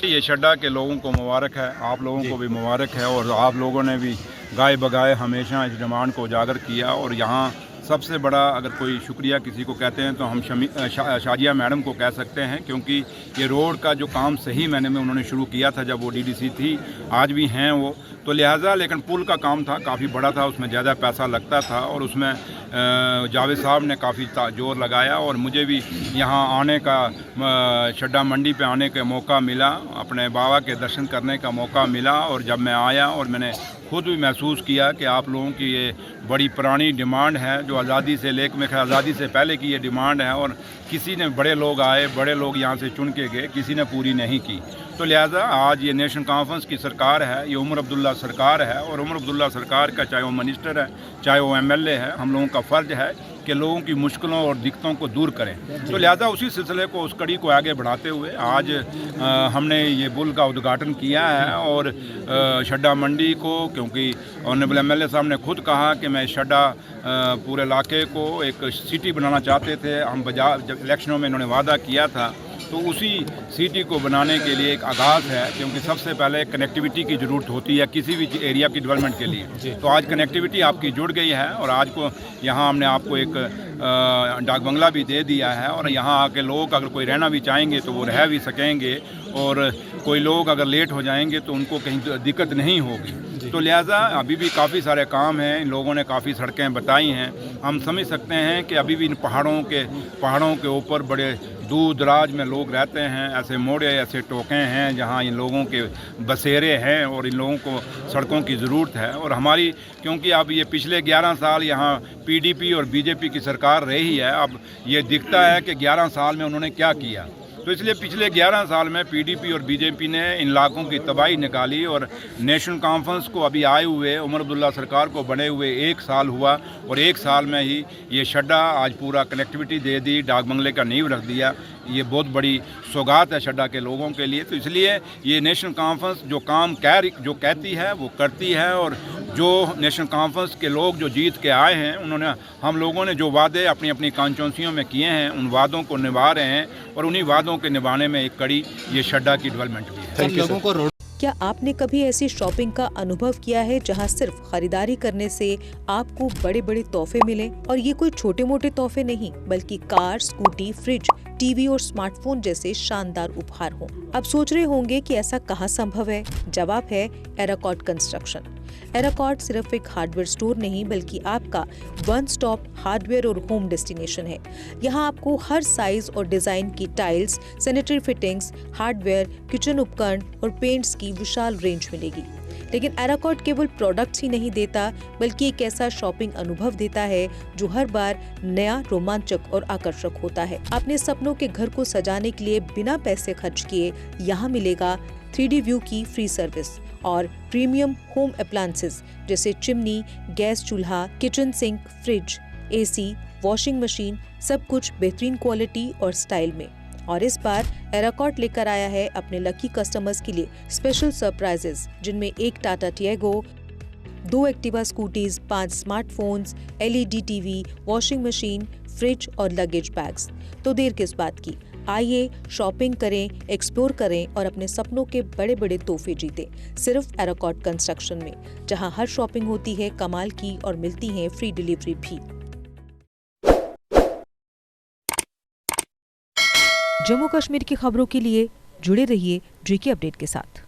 ये शड्डा के लोगों को मुबारक है, आप लोगों को भी मुबारक है। और आप लोगों ने भी गाए बगाए हमेशा इस डिमांड को उजागर किया। और यहाँ सबसे बड़ा अगर कोई शुक्रिया किसी को कहते हैं तो हम शाजिया मैडम को कह सकते हैं, क्योंकि ये रोड का जो काम सही मैंने में उन्होंने शुरू किया था जब वो डीडीसी थी, आज भी हैं वो, तो लिहाजा लेकिन पुल का काम था, काफ़ी बड़ा था, उसमें ज़्यादा पैसा लगता था और उसमें जावेद साहब ने काफ़ी जोर लगाया। और मुझे भी यहाँ आने का, शड्डा मंडी पे आने का मौका मिला, अपने बाबा के दर्शन करने का मौका मिला। और जब मैं आया और मैंने खुद भी महसूस किया कि आप लोगों की ये बड़ी पुरानी डिमांड है, जो आज़ादी से लेकर मैं आज़ादी से पहले की ये डिमांड है, और किसी ने, बड़े लोग आए, बड़े लोग यहाँ से चुन के गए, किसी ने पूरी नहीं की। तो लिहाजा आज ये नेशनल कॉन्फ्रेंस की सरकार है, ये उमर अब्दुल्ला सरकार है, और उमर अब्दुल्ला सरकार का चाहे वो मिनिस्टर है, चाहे वो एमएलए है, हम लोगों का फ़र्ज है कि लोगों की मुश्किलों और दिक्कतों को दूर करें। तो लिहाजा उसी सिलसिले को, उस कड़ी को आगे बढ़ाते हुए आज हमने ये पुल का उद्घाटन किया है। और शड्डा मंडी को, क्योंकि ऑनरेबल एमएलए साहब ने खुद कहा कि मैं शड्डा पूरे इलाके को एक सिटी बनाना चाहते थे, हम जब इलेक्शनों में इन्होंने वादा किया था, तो उसी सिटी को बनाने के लिए एक आगाज़ है, क्योंकि सबसे पहले कनेक्टिविटी की ज़रूरत होती है किसी भी एरिया की डेवलपमेंट के लिए। तो आज कनेक्टिविटी आपकी जुड़ गई है, और आज को यहाँ हमने आपको एक डाक बंगला भी दे दिया है, और यहाँ आके लोग अगर कोई रहना भी चाहेंगे तो वो रह भी सकेंगे, और कोई लोग अगर लेट हो जाएंगे तो उनको कहीं दिक्कत नहीं होगी। तो लिहाजा अभी भी काफ़ी सारे काम हैं, इन लोगों ने काफ़ी सड़कें बताई हैं। हम समझ सकते हैं कि अभी भी इन पहाड़ों के ऊपर बड़े दूर दराज में लोग रहते हैं, ऐसे मोड़े, ऐसे टोके हैं जहाँ इन लोगों के बसेरे हैं, और इन लोगों को सड़कों की ज़रूरत है। और हमारी, क्योंकि अब ये पिछले 11 साल यहाँ पीडीपी और बीजेपी की सरकार रही है, अब ये दिखता है कि 11 साल में उन्होंने क्या किया। तो इसलिए पिछले 11 साल में पीडीपी और बीजेपी ने इन इलाकों की तबाही निकाली। और नेशनल कॉन्फ्रेंस को अभी आए हुए, उमर अब्दुल्ला सरकार को बने हुए 1 साल हुआ, और 1 साल में ही ये शड्डा आज पूरा कनेक्टिविटी दे दी, डाक बंगले का नींव रख दिया। ये बहुत बड़ी सौगात है शड्डा के लोगों के लिए। तो इसलिए ये नेशनल कॉन्फ्रेंस जो काम जो कहती है वो करती है, और जो नेशनल कॉन्फ्रेंस के लोग जो जीत के आए हैं, उन्होंने, हम लोगों ने जो वादे अपनी अपनी कॉन्स्टिट्यूंसियों में किए हैं, उन वादों को निभा रहे हैं, और उन्हीं वादों के निभाने में एक कड़ी ये शड्डा की डेवलपमेंट भी है। क्या आपने कभी ऐसी शॉपिंग का अनुभव किया है जहां सिर्फ खरीदारी करने से आपको बड़े बड़े तोहफे मिले? और ये कोई छोटे मोटे तोहफे नहीं, बल्कि कार, स्कूटी, फ्रिज, टीवी और स्मार्टफोन जैसे शानदार उपहार हों। अब सोच रहे होंगे कि ऐसा कहां संभव है? जवाब है एराकॉट कंस्ट्रक्शन। एराकॉट सिर्फ एक हार्डवेयर स्टोर नहीं, बल्कि आपका वन स्टॉप हार्डवेयर और होम डेस्टिनेशन है। यहाँ आपको हर साइज और डिजाइन की tiles, sanitary fittings, hardware, kitchen उपकरण और पेंट्स की विशाल रेंज मिलेगी। लेकिन एराकॉट केवल प्रोडक्ट्स ही नहीं देता, बल्कि एक ऐसा शॉपिंग अनुभव देता है जो हर बार नया, रोमांचक और आकर्षक होता है। अपने सपनों के घर को सजाने के लिए बिना पैसे खर्च किए यहाँ मिलेगा 3D व्यू की फ्री सर्विस और प्रीमियम होम अप्लायंसेस जैसे चिमनी, गैस चूल्हा, kitchen sink, fridge, AC, washing machine, सब कुछ बेहतरीन क्वालिटी और स्टाइल में। और इस बार एराकॉट लेकर आया है अपने लकी कस्टमर्स के लिए स्पेशल सरप्राइजेस, जिनमें एक Tata Tiago, 2 Activa scooties, 5 smartphones, LED TV, washing machine, fridge और लगेज बैग्स। तो देर किस बात की, आइए शॉपिंग करें, एक्सप्लोर करें और अपने सपनों के बड़े बड़े तोहफे जीतें, सिर्फ एराकॉट कंस्ट्रक्शन में, जहां हर शॉपिंग होती है कमाल की और मिलती है फ्री डिलीवरी भी। जम्मू कश्मीर की खबरों के लिए जुड़े रहिए JK अपडेट के साथ।